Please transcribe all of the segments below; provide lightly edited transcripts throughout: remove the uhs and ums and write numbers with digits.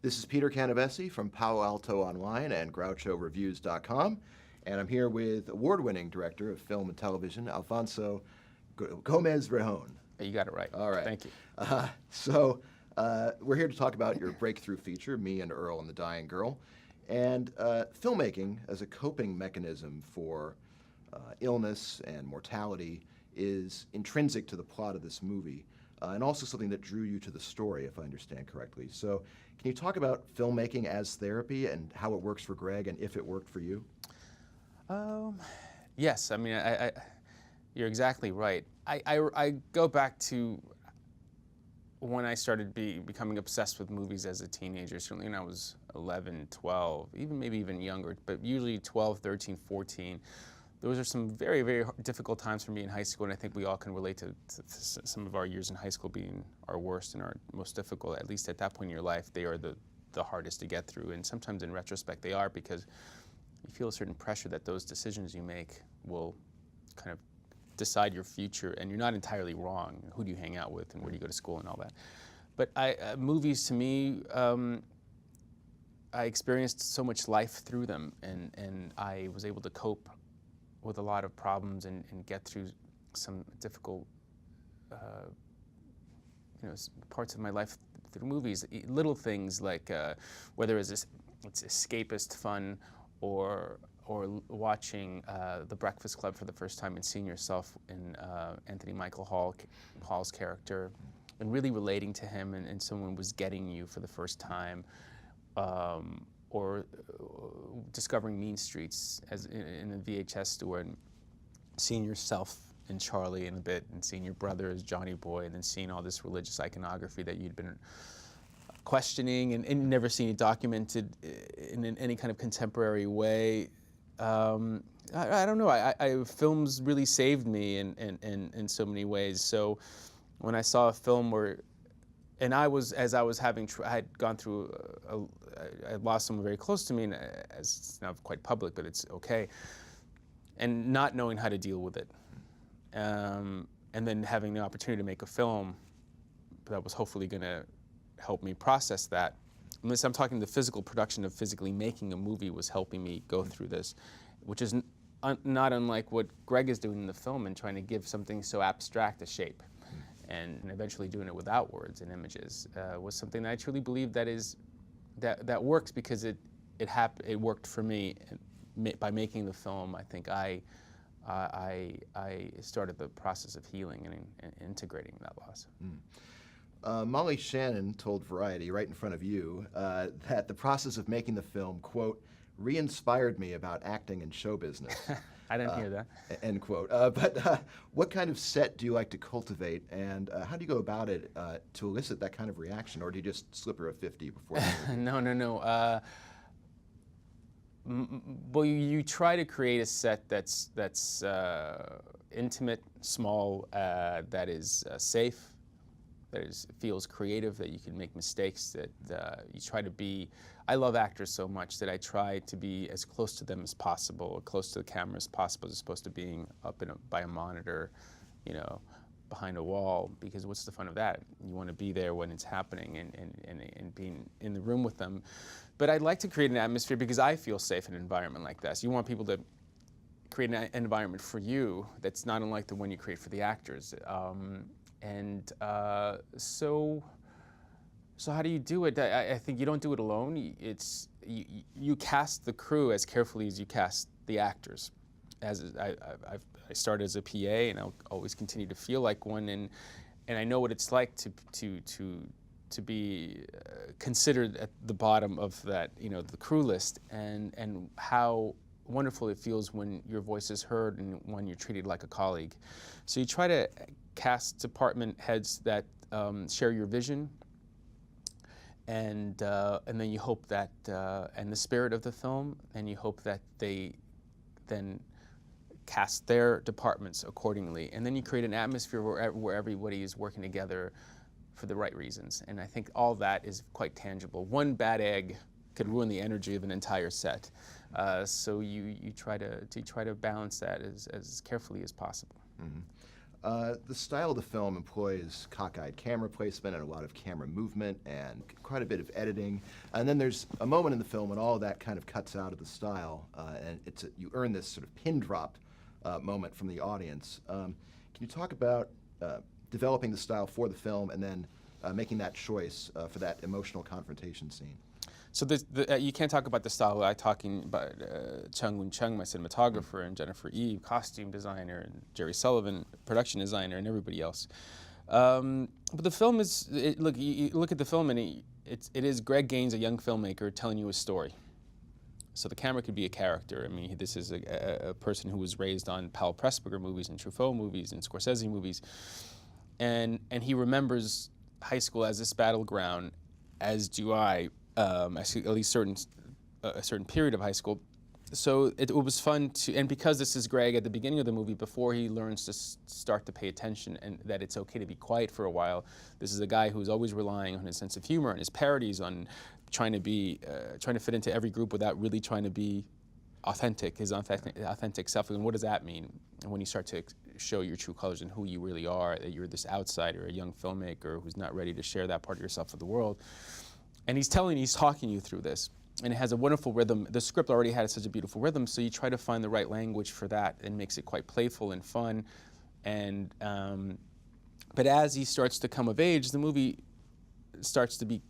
This is Peter Canavese from Palo Alto Online and GrouchoReviews.com, and I'm here with award-winning director of film and television, Alfonso Gomez-Rejon. You got it right. All right. Thank you. We're here to talk about your breakthrough feature, Me and Earl and the Dying Girl, and filmmaking as a coping mechanism for illness and mortality is intrinsic to the plot of this movie, and also something that drew you to the story, if I understand correctly. So can you talk about filmmaking as therapy and how it works for Greg and if it worked for you? Yes, I mean, you're exactly right. I go back to when I started becoming obsessed with movies as a teenager, certainly when I was 11, 12, maybe even younger, but usually 12, 13, 14. Those are some very, very difficult times for me in high school, and I think we all can relate to some of our years in high school being our worst and our most difficult. At least at that point in your life, they are the hardest to get through, and sometimes in retrospect they are, because you feel a certain pressure that those decisions you make will kind of decide your future, and you're not entirely wrong. Who do you hang out with and where do you go to school and all that. But movies, to me, I experienced so much life through them, and I was able to cope with a lot of problems and get through some difficult parts of my life through movies. Little things like whether it's escapist fun or watching The Breakfast Club for the first time and seeing yourself in Anthony Michael Hall's character and really relating to him, and someone was getting you for the first time, or discovering Mean Streets in a VHS store and seeing yourself in Charlie in a bit, and seeing your brother as Johnny Boy, and then seeing all this religious iconography that you'd been questioning and never seen it documented in any kind of contemporary way. I don't know. Films really saved me in so many ways. So when I saw a film where, and I had gone through, I lost someone very close to me, and as it's now quite public, but it's okay, and not knowing how to deal with it, and then having the opportunity to make a film that was hopefully going to help me process that. Unless I'm talking the physical production of physically making a movie was helping me go through this, which is not unlike what Greg is doing in the film and trying to give something so abstract a shape, and eventually doing it without words and images was something that I truly believe that works, because it worked for me. By making the film, I think I started the process of healing and integrating that loss. Molly Shannon told Variety, right in front of you, that the process of making the film, quote, re-inspired me about acting and show business. I didn't hear that. End quote. What kind of set do you like to cultivate, and how do you go about it to elicit that kind of reaction, or do you just slip her a 50 before? No. Well, you try to create a set that's intimate, small, that is safe, that feels creative, that you can make mistakes, that you try to be. I love actors so much that I try to be as close to them as possible, or close to the camera as possible, as opposed to being up by a monitor, behind a wall, because what's the fun of that? You want to be there when it's happening and being in the room with them. But I'd like to create an atmosphere because I feel safe in an environment like this. You want people to create an environment for you that's not unlike the one you create for the actors. So how do you do it? I think you don't do it alone. You cast the crew as carefully as you cast the actors. I started as a PA, and I'll always continue to feel like one, and I know what it's like to be considered at the bottom of that, the crew list, and how wonderful it feels when your voice is heard and when you're treated like a colleague. So you try to cast department heads that share your vision, and then you hope that, and the spirit of the film, and you hope that they then cast their departments accordingly, and then you create an atmosphere where everybody is working together for the right reasons. And I think all that is quite tangible. One bad egg could ruin the energy of an entire set. So you try to balance that as carefully as possible. Mm-hmm. The style of the film employs cockeyed camera placement and a lot of camera movement and quite a bit of editing. And then there's a moment in the film when all of that kind of cuts out of the style, and you earn this sort of pin drop moment from the audience. Can you talk about developing the style for the film and then making that choice for that emotional confrontation scene? So you can't talk about the style without talking about Chung Woon Chung, my cinematographer, and Jennifer Eve, costume designer, and Jerry Sullivan, production designer, and everybody else. But the film is, look, you look at the film and it is Greg Gaines, a young filmmaker, telling you a story. So the camera could be a character. I mean, this is a person who was raised on Powell Pressburger movies and Truffaut movies and Scorsese movies. And he remembers high school as this battleground, as do I. At least a certain period of high school. So it was fun and because this is Greg at the beginning of the movie, before he learns to start to pay attention and that it's okay to be quiet for a while, this is a guy who's always relying on his sense of humor and his parodies, on trying to fit into every group without really trying to be authentic, his authentic self. And what does that mean? And when you start to show your true colors and who you really are, that you're this outsider, a young filmmaker who's not ready to share that part of yourself with the world. And he's talking you through this. And it has a wonderful rhythm. The script already had such a beautiful rhythm, so you try to find the right language for that and makes it quite playful and fun. And but as he starts to come of age, the movie starts to be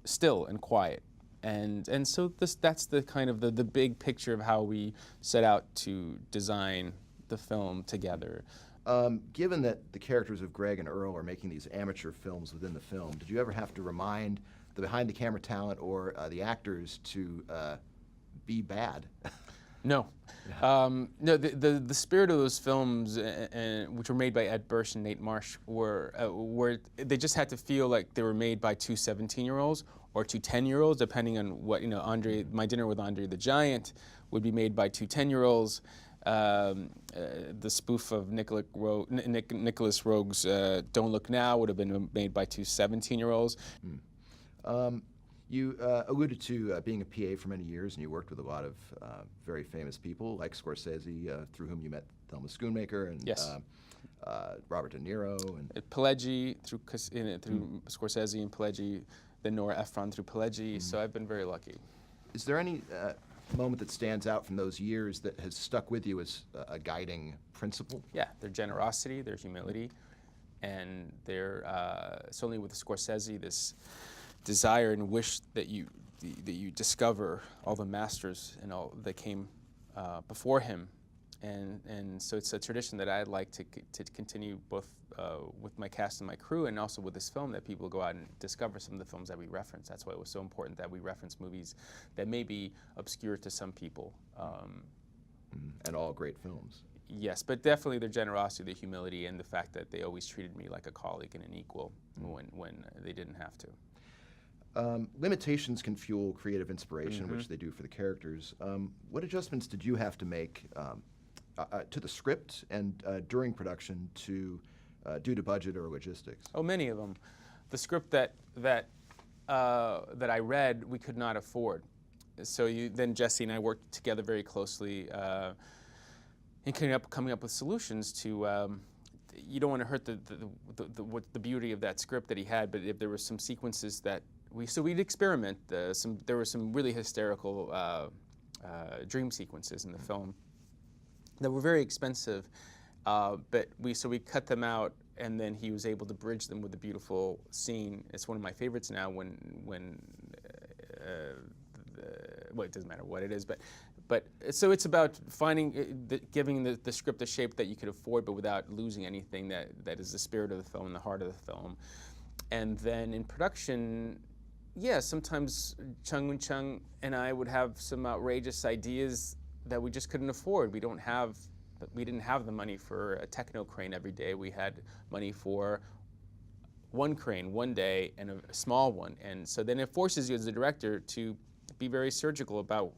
still and quiet. And so that's the kind of the big picture of how we set out to design the film together. Given that the characters of Greg and Earl are making these amateur films within the film, did you ever have to remind the behind-the-camera talent or the actors to be bad? No. No, the spirit of those films, which were made by Ed Bursch and Nate Marsh, were they just had to feel like they were made by two 17-year-olds or two 10-year-olds, depending on what, My Dinner with Andre the Giant would be made by two 10-year-olds. The spoof of Nicholas Roeg's Don't Look Now would have been made by two 17-year-olds. You alluded to being a PA for many years, and you worked with a lot of very famous people, like Scorsese, through whom you met Thelma Schoonmaker, and yes. Robert De Niro. And Pileggi, through Scorsese and Pileggi, then Nora Ephron through Pileggi, so I've been very lucky. Is there any moment that stands out from those years that has stuck with you as a guiding principle? Yeah, their generosity, their humility, and their, certainly with Scorsese, this desire and wish that you discover all the masters and all that came before him, and so it's a tradition that I'd like to continue both with my cast and my crew, and also with this film, that people go out and discover some of the films that we reference. That's why it was so important that we reference movies that may be obscure to some people. And all great films. Yes, but definitely their generosity, their humility, and the fact that they always treated me like a colleague and an equal when they didn't have to. Limitations can fuel creative inspiration, which they do for the characters. What adjustments did you have to make to the script and during production due to budget or logistics? Oh, many of them. The script that I read, we could not afford. So then Jesse and I worked together very closely in coming up with solutions to. You don't want to hurt the beauty of that script that he had, but if there were some sequences that we'd experiment. There were some really hysterical dream sequences in the film that were very expensive, but we cut them out, and then he was able to bridge them with a beautiful scene. It's one of my favorites now. Well, it doesn't matter what it is, but so it's about giving the script a shape that you could afford, but without losing anything that is the spirit of the film and the heart of the film. And then in production, yeah, sometimes Chung Woon Chung and I would have some outrageous ideas that we just couldn't afford. We didn't have the money for a techno crane every day. We had money for one crane one day and a small one. And so then it forces you as a director to be very surgical about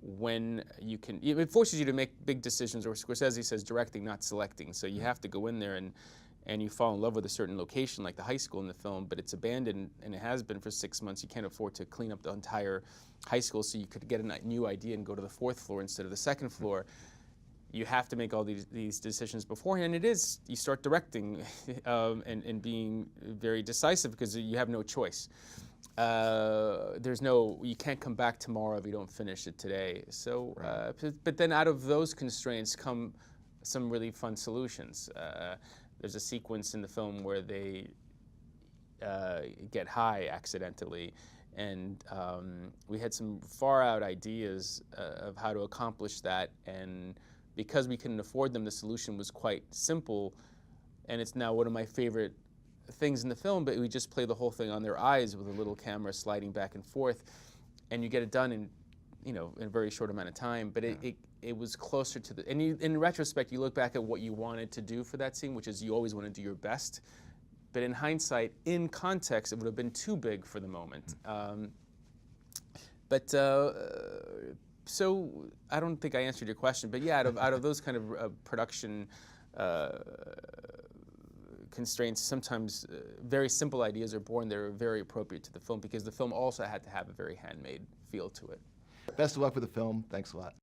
when you can. It forces you to make big decisions, or Scorsese says directing, not selecting. So you have to go in there and you fall in love with a certain location, like the high school in the film, but it's abandoned, and it has been for 6 months. You can't afford to clean up the entire high school, so you could get a new idea and go to the 4th floor instead of the 2nd floor. you have to make all these decisions beforehand. It is, you start directing and being very decisive because you have no choice. You can't come back tomorrow if you don't finish it today. So, but then out of those constraints come some really fun solutions. There's a sequence in the film where they get high accidentally, and we had some far out ideas of how to accomplish that, and because we couldn't afford them, the solution was quite simple, and it's now one of my favorite things in the film. But we just play the whole thing on their eyes with a little camera sliding back and forth, and you get it done in, in a very short amount of time. But it was closer to the, and in retrospect, you look back at what you wanted to do for that scene, which is you always want to do your best. But in hindsight, in context, it would have been too big for the moment. So I don't think I answered your question, but yeah, out of those kind of production constraints, sometimes very simple ideas are born that are very appropriate to the film, because the film also had to have a very handmade feel to it. Best of luck with the film. Thanks a lot.